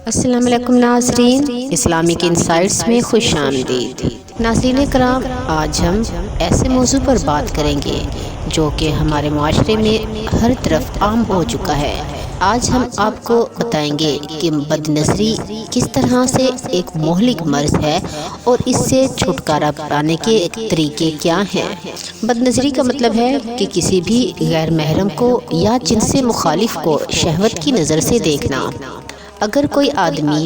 السلام علیکم ناظرین، اسلامک انسائٹس میں خوش آمدید۔ ناظرین کرام، آج ہم ایسے موضوع پر بات کریں گے جو کہ ہمارے معاشرے میں ہر طرف عام ہو چکا ہے۔ آج ہم آپ کو بتائیں گے کہ بد نظری کس طرح سے ایک مہلک مرض ہے اور اس سے چھٹکارا پانے کے طریقے کیا ہیں۔ بد نظری کا مطلب ہے کہ کسی بھی غیر محرم کو یا جنس سے مخالف کو شہوت کی نظر سے دیکھنا۔ اگر کوئی آدمی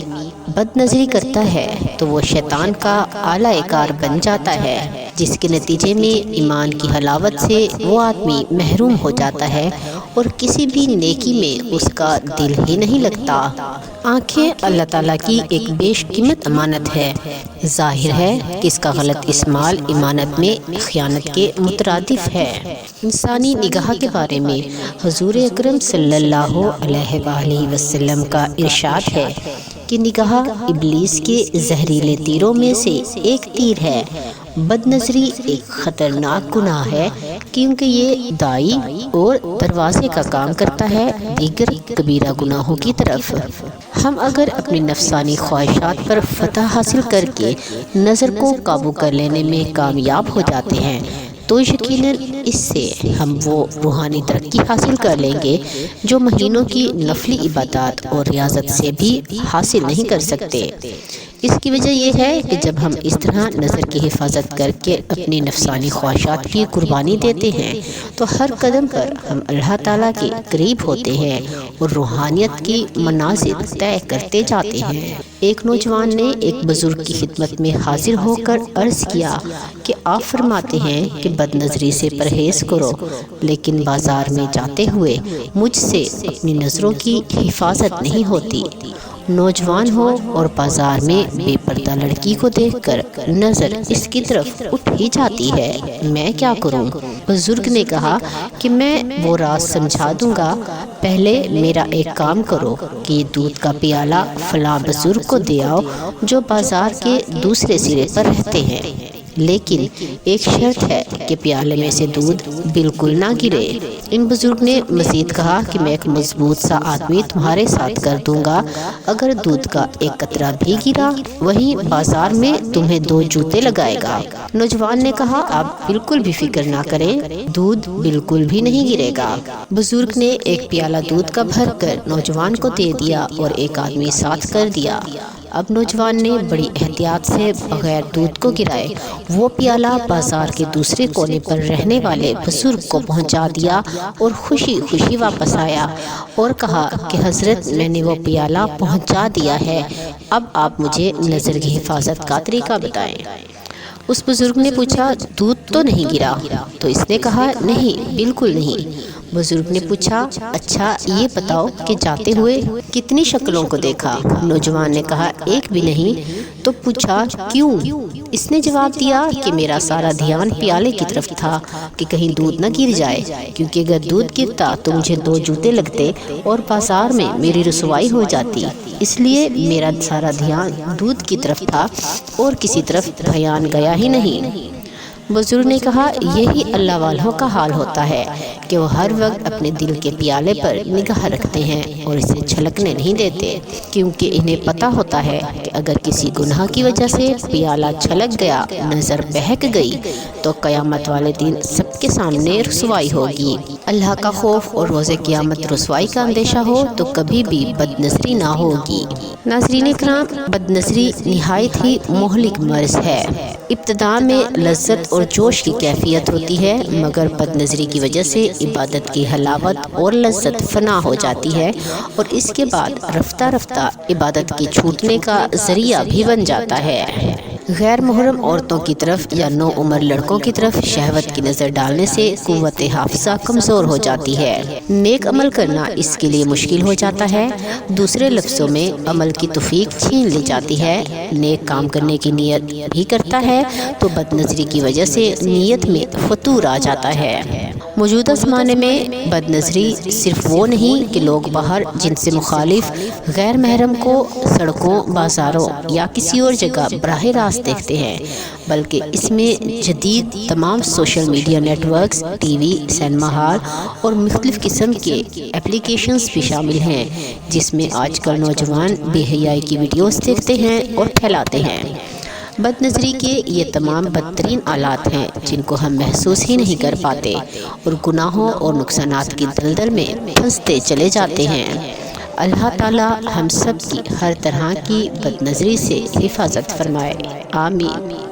بد نظری کرتا ہے تو وہ شیطان کا اعلیٰ کار بن جاتا ہے، جس کے نتیجے میں ایمان کی حلاوت سے وہ آدمی محروم ہو جاتا ہے اور کسی بھی نیکی میں اس کا دل ہی نہیں لگتا۔ آنکھیں اللہ تعالیٰ کی ایک بیش قیمت امانت ہے۔ ظاہر ہے کہ اس کا غلط استعمال امانت میں خیانت کے مترادف ہے۔ انسانی نگاہ کے بارے میں حضور اکرم صلی اللہ علیہ وآلہ وسلم کا ارشاد ہے کہ نگاہ ابلیس کے زہریلے تیروں میں سے ایک تیر ہے۔ بد نظری ایک خطرناک گناہ ہے کیونکہ یہ داعی اور دروازے کا کام کرتا ہے دیگر کبیرہ گناہوں کی طرف۔ ہم اگر اپنی نفسانی خواہشات پر فتح حاصل کر کے نظر کو قابو کر لینے میں کامیاب ہو جاتے ہیں تو یقیناً اس سے ہم وہ روحانی ترقی حاصل کر لیں گے جو مہینوں کی نفلی عبادات اور ریاضت سے بھی حاصل نہیں کر سکتے۔ اس کی وجہ یہ ہے کہ جب ہم اس طرح نظر کی حفاظت کر کے اپنی نفسانی خواہشات کی قربانی دیتے ہیں تو ہر قدم پر ہم اللہ تعالیٰ کے قریب ہوتے ہیں اور روحانیت کی منازل طے کرتے جاتے ہیں۔ ایک نوجوان نے ایک بزرگ کی خدمت میں حاضر ہو کر عرض کیا کہ آپ فرماتے ہیں کہ بد نظری سے پرہیز کرو، لیکن بازار میں جاتے ہوئے مجھ سے اپنی نظروں کی حفاظت نہیں ہوتی۔ نوجوان ہو اور بازار میں بے پردہ لڑکی کو دیکھ کر نظر اس کی طرف اٹھ ہی جاتی ہے، میں کیا کروں؟ بزرگ نے کہا کہ میں وہ راز سمجھا دوں گا، پہلے میرا ایک کام کرو کہ یہ دودھ کا پیالہ فلاں بزرگ کو دے آؤ جو بازار کے دوسرے سرے پر رہتے ہیں، لیکن ایک شرط ہے کہ پیالے میں سے دودھ بالکل نہ گرے۔ ان بزرگ نے مزید کہا کہ میں ایک مضبوط سا آدمی تمہارے ساتھ کر دوں گا، اگر دودھ کا ایک قطرہ بھی گرا وہیں بازار میں تمہیں 2 جوتے لگائے گا۔ نوجوان نے کہا آپ بالکل بھی فکر نہ کریں، دودھ بالکل بھی نہیں گرے گا۔ بزرگ نے ایک پیالہ دودھ کا بھر کر نوجوان کو دے دیا اور ایک آدمی ساتھ کر دیا۔ اب نوجوان نے بڑی احتیاط سے بغیر دودھ کو گرائے وہ پیالہ بازار کے دوسرے کونے پر رہنے والے بزرگ کو پہنچا دیا اور خوشی خوشی واپس آیا اور کہا کہ حضرت میں نے وہ پیالہ پہنچا دیا ہے، اب آپ مجھے نظر کی حفاظت کا طریقہ بتائیں۔ اس بزرگ نے پوچھا دودھ تو نہیں گرا؟ تو اس نے کہا نہیں، بالکل نہیں۔ بزرگ نے پوچھا اچھا یہ بتاؤ کہ جاتے ہوئے کتنی شکلوں کو دیکھا؟ نوجوان نے کہا ایک بھی نہیں۔ تو پوچھا کیوں؟ اس نے جواب دیا کہ میرا سارا دھیان پیالے کی طرف تھا کہ کہیں دودھ نہ گر جائے، کیونکہ اگر دودھ گرتا تو مجھے 2 جوتے لگتے اور بازار میں میری رسوائی ہو جاتی، اس لیے میرا سارا دھیان دودھ کی طرف تھا اور کسی طرف دھیان گیا ہی نہیں۔ بزرگ نے کہا یہی اللہ والوں کا حال ہوتا ہے کہ وہ ہر وقت اپنے دل کے پیالے پر نگاہ رکھتے ہیں اور اسے چھلکنے نہیں دیتے، کیونکہ انہیں پتہ ہوتا ہے کہ اگر کسی گناہ کی وجہ سے پیالہ چھلک گیا، نظر بہک گئی تو قیامت والے دن سب کے سامنے رسوائی ہوگی۔ اللہ کا خوف اور روز قیامت رسوائی کا اندیشہ ہو تو کبھی بھی بد نظری نہ ہوگی۔ ناظرین کرام، بد نظری نہایت ہی مہلک مرض ہے۔ ابتدا میں لذت اور جوش کی کیفیت ہوتی ہے، مگر بد نظری کی وجہ سے عبادت کی حلاوت اور لذت فنا ہو جاتی ہے اور اس کے بعد رفتہ رفتہ عبادت کی چھوٹنے کا ذریعہ بھی بن جاتا ہے۔ غیر محرم عورتوں کی طرف یا نوعمر لڑکوں کی طرف شہوت کی نظر ڈالنے سے قوت حافظہ کمزور ہو جاتی ہے، نیک عمل کرنا اس کے لیے مشکل ہو جاتا ہے، دوسرے لفظوں میں عمل کی توفیق چھین لی جاتی ہے۔ نیک کام کرنے کی نیت بھی کرتا ہے تو بد نظری کی وجہ سے نیت میں فتور آ جاتا ہے۔ موجودہ زمانے میں بد نظری صرف وہ نہیں کہ لوگ باہر جن سے مخالف غیر محرم کو سڑکوں، بازاروں یا کسی اور جگہ براہ راست دیکھتے ہیں، بلکہ اس میں جدید تمام social media networks, TV, cinema hall اور مختلف قسم کے اپلیکیشنز بھی شامل ہیں، جس میں آج کل نوجوان بے حیائی کی ویڈیوز دیکھتے ہیں اور پھیلاتے ہیں۔ بد نظری کے یہ تمام بدترین آلات ہیں جن کو ہم محسوس ہی نہیں کر پاتے اور گناہوں اور نقصانات کی دلدل میں پھنستے چلے جاتے ہیں۔ اللہ تعالی ہم سب کی ہر طرح کی بد نظری سے حفاظت فرمائے، آمین۔